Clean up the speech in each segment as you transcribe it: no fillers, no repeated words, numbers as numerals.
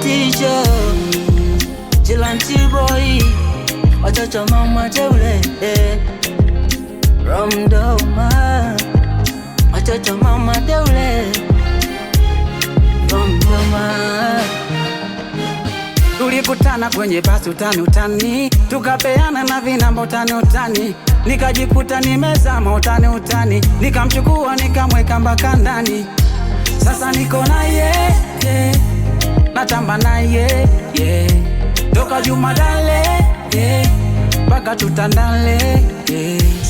teacher, Jilanti boy, watoto mama teule, Romdoma, watoto mama teule, Romdoma. Tulikutana kwenye basi utani, tukapeana na vinamba utani, nikajikuta nimezama utani, nikamchukua nikamweka mpaka ndani. Sasa niko naye, natamba naye, toka Jumadale, mpaka tutandale.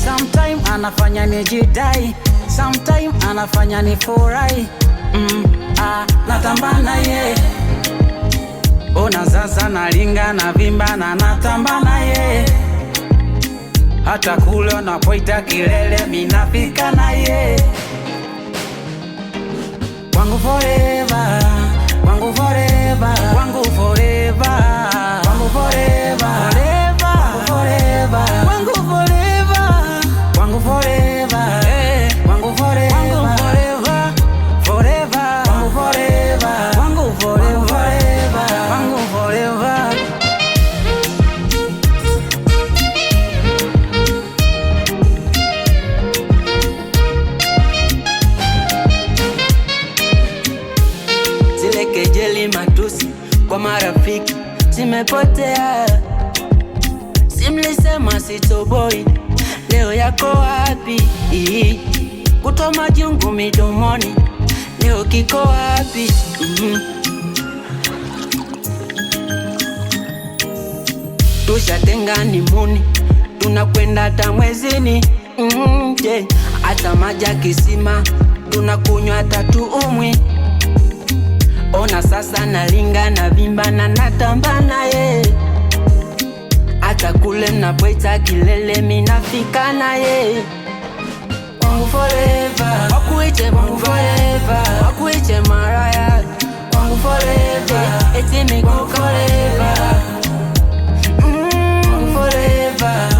Sometime anafanya nijidai, sometime anafanya nifurahi. Natamba naye, ona sasa nalinga na vimba na natamba naye, hata kule unapoita kilele minafika naye. Wangu forever, wangu forever, wangu forever, wangu forever, wangu forever, wangu forever, wangu forever, wangu forever, forever, wangu forever, wangu forever, wangu forever. Zile kejeli matusi kwa marafiki zimepotea. Simlisema sitoboi, leo yako wapi? Kutoa majungu midomoni, leo kiko wapi? Tushatenga muni, tunakwenda hata mwezini. Hata maji ya kisima tunakunywa hata tuumwi. Ona sasa nalinga na vimba na natamba naye, hata kule mnapoita kilele minafika naye. Wangu forever, wakuiche wangu forever, wakuiche Mariah. Wangu forever, eti niko forever, wangu forever.